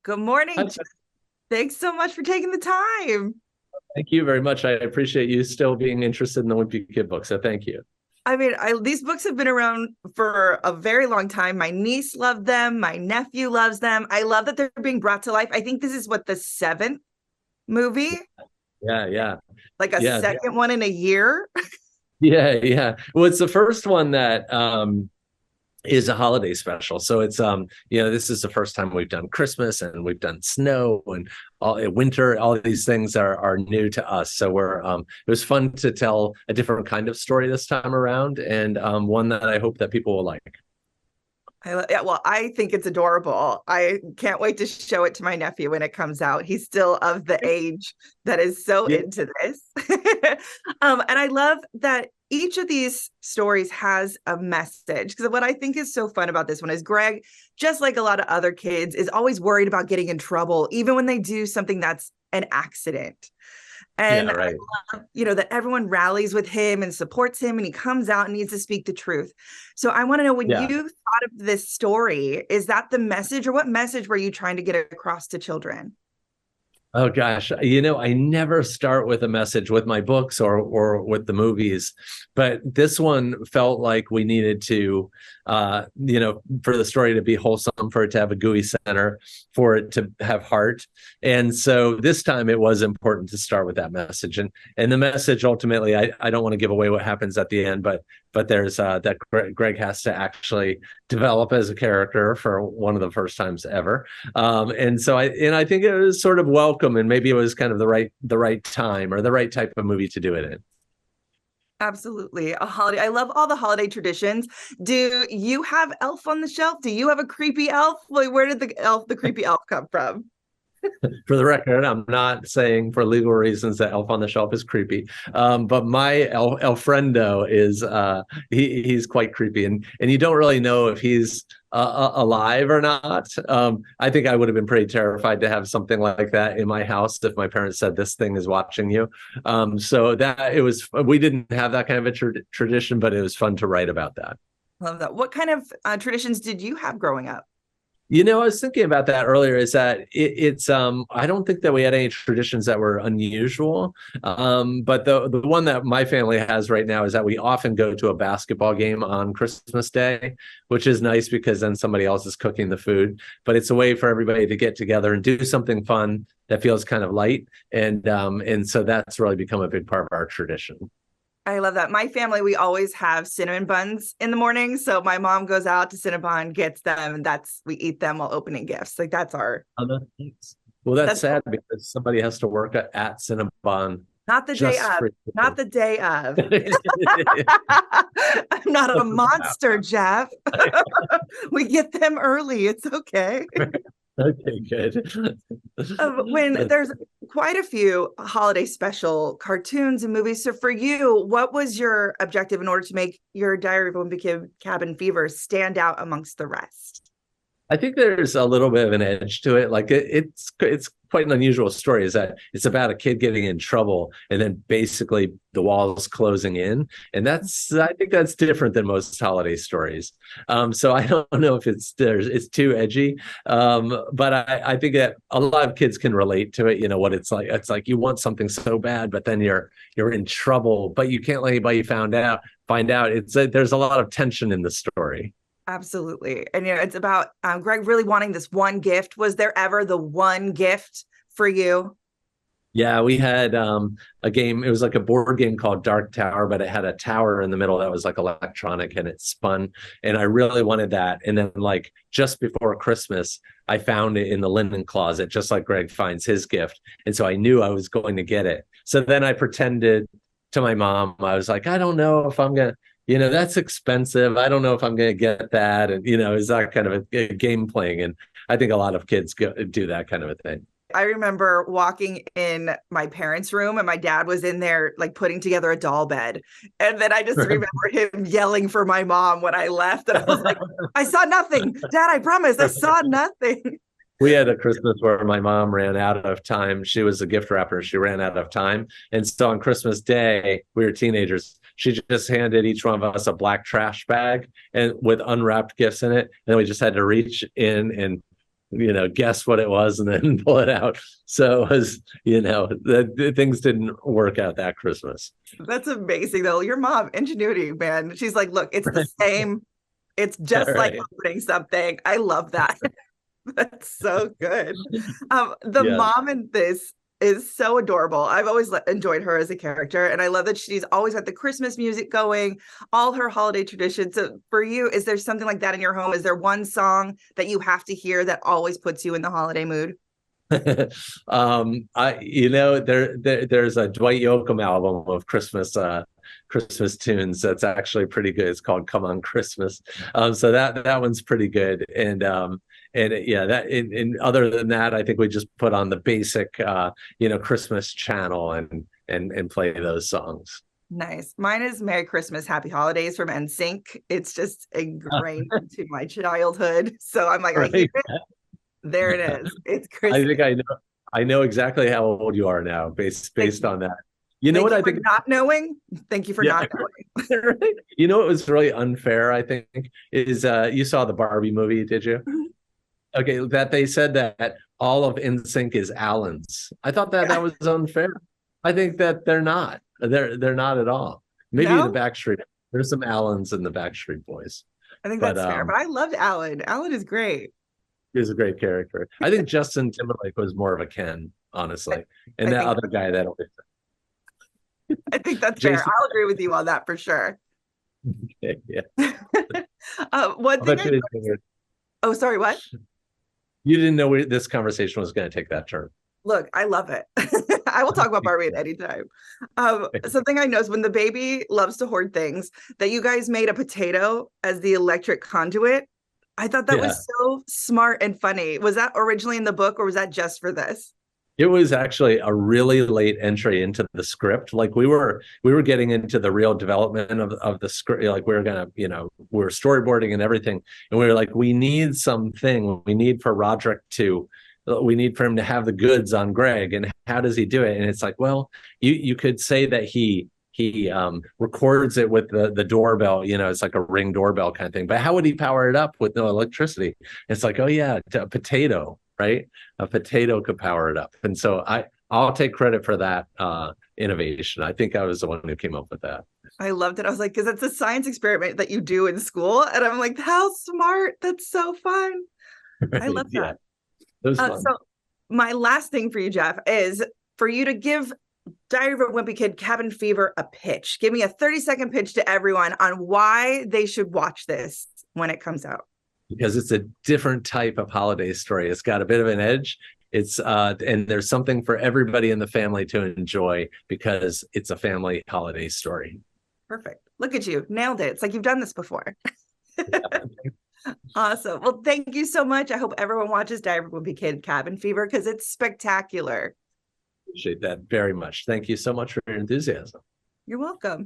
Good morning. Hi, Thanks so much for taking the time. thank you very much. I appreciate you still being interested in the Wimpy Kid book. So thank you. These books have been around for a very long time. My niece loved them. My nephew loves them. I love that they're being brought to life. I think this is what the seventh movie, Yeah, yeah, like a yeah, second one in a year. yeah. Well, it's the first one that is a holiday special. So it's this is the first time we've done Christmas and we've done snow and all winter. All of these things are new to us. So it was fun to tell a different kind of story this time around, and one that I hope that people will like. I think it's adorable. I can't wait to show it to my nephew when it comes out. He's still of the age that is so Yeah. into this. And I love that each of these stories has a message, because what I think is so fun about this one is Greg, just like a lot of other kids, is always worried about getting in trouble, even when they do something that's an accident. Yeah, And I right. love, that everyone rallies with him and supports him, and he comes out and needs to speak the truth. So I want to know, when Yeah. you thought of this story, is that the message, or what message were you trying to get across to children? Oh gosh, I never start with a message with my books or with the movies, but this one felt like we needed to, for the story to be wholesome, for it to have a gooey center, for it to have heart, and so this time it was important to start with that message, and the message ultimately, I don't want to give away what happens at the end, but there's that Greg has to actually develop as a character for one of the first times ever. And so I think it was sort of welcome, and maybe it was kind of the right time or the right type of movie to do it in. Absolutely. A holiday. I love all the holiday traditions. Do you have elf on the shelf? Do you have a creepy elf? Like, where did the creepy elf come from? For the record, I'm not saying for legal reasons that Elf on the Shelf is creepy, but my Elfriendo is he's quite creepy, and you don't really know if he's alive or not. I think I would have been pretty terrified to have something like that in my house if my parents said this thing is watching you. So that it was, we didn't have that kind of a tradition, but it was fun to write about that. Love that. What kind of traditions did you have growing up? I was thinking about that earlier. Is that it's I don't think that we had any traditions that were unusual. But the one that my family has right now is that we often go to a basketball game on Christmas Day, which is nice because then somebody else is cooking the food. But it's a way for everybody to get together and do something fun that feels kind of light. And so that's really become a big part of our tradition. I love that. My family, we always have cinnamon buns in the morning. So my mom goes out to Cinnabon, gets them, and we eat them while opening gifts. Like, that's our Oh, no, thanks. Well, that's that's sad because somebody has to work at Cinnabon not the day just of, for not the day of. I'm not a monster, Jeff. We get them early. It's okay. Okay, good. When there's quite a few holiday special cartoons and movies. So for you, what was your objective in order to make your Diary of a Wimpy Kid Cabin Fever stand out amongst the rest? I think there's a little bit of an edge to it. Like it's quite an unusual story. Is that it's about a kid getting in trouble and then basically the walls closing in, and I think that's different than most holiday stories. So I don't know if it's too edgy, but I think that a lot of kids can relate to it. You know what it's like. It's like you want something so bad, but then you're in trouble, but you can't let anybody find out. There's a lot of tension in the story. Absolutely. And it's about Greg really wanting this one gift. Was there ever the one gift for you? Yeah, we had a game. It was like a board game called Dark Tower, but it had a tower in the middle that was like electronic and it spun. And I really wanted that. And then, like, just before Christmas, I found it in the linen closet, just like Greg finds his gift. And so I knew I was going to get it. So then I pretended to my mom, I was like, I don't know if I'm going to. That's expensive. I don't know if I'm going to get that. And, is that kind of a game playing? And I think a lot of kids do that kind of a thing. I remember walking in my parents' room and my dad was in there, like, putting together a doll bed. And then I just remember him yelling for my mom when I left. And I was like, I saw nothing. Dad, I promise I saw nothing. We had a Christmas where my mom ran out of time. She was a gift wrapper. She ran out of time. And so on Christmas Day, we were teenagers. She just handed each one of us a black trash bag and with unwrapped gifts in it. And then we just had to reach in and guess what it was and then pull it out. So it was, the things didn't work out that Christmas. That's amazing, though. Your mom, ingenuity, man. She's like, look, it's the same. It's just like opening something. I love that. That's so good. The mom in this is so adorable. I've always enjoyed her as a character, and I love that she's always got the Christmas music going, all her holiday traditions. So for you, is there something like that in your home? Is there one song that you have to hear that always puts you in the holiday mood? There's a Dwight Yoakam album of Christmas tunes that's actually pretty good. It's called Come On Christmas. So that one's pretty good. And other than that, I think we just put on the basic Christmas channel and play those songs. Nice. Mine is Merry Christmas, Happy Holidays from NSYNC. It's just ingrained into my childhood. So I'm like, right. There it is. It's Christmas. I think I know exactly how old you are now, based on that. I think not knowing. Thank you for not knowing. What was really unfair, I think, is you saw the Barbie movie, did you? Mm-hmm. Okay, that they said that all of NSYNC is Allens. I thought that was unfair. I think that they're not. They're not at all. Maybe the Backstreet. There's some Allens in the Backstreet Boys. I think that's fair. But I loved Alan. Alan is great. He's a great character. I think Justin Timberlake was more of a Ken, honestly, and that other guy that. I think that's fair. I'll agree with you on that for sure. Okay, yeah. One thing. Oh, sorry. What? You didn't know this conversation was going to take that turn. Look, I love it. I will talk about Barbie at any time. Something I know is when the baby loves to hoard things, that you guys made a potato as the electric conduit. I thought that was so smart and funny. Was that originally in the book, or was that just for this? It was actually a really late entry into the script. Like we were getting into the real development of the script. Like we were storyboarding and everything. And we were like, we need something. We need for him to have the goods on Greg. And how does he do it? And it's like, well, you could say that he records it with the doorbell, it's like a Ring doorbell kind of thing. But how would he power it up with no electricity? It's like, oh yeah, a potato, right? A potato could power it up. And so I'll take credit for that innovation. I think I was the one who came up with that. I loved it. I was like, because it's a science experiment that you do in school. And I'm like, how smart. That's so fun. Right, I love that. It was fun. So my last thing for you, Jeff, is for you to give Diary of a Wimpy Kid Cabin Fever a pitch. Give me a 30-second pitch to everyone on why they should watch this when it comes out. Because it's a different type of holiday story. It's got a bit of an edge. It's and there's something for everybody in the family to enjoy because it's a family holiday story. Perfect. Look at you. Nailed it. It's like you've done this before. Awesome. Well, thank you so much. I hope everyone watches Diary of a Wimpy Kid Cabin Fever because it's spectacular. Appreciate that very much. Thank you so much for your enthusiasm. You're welcome.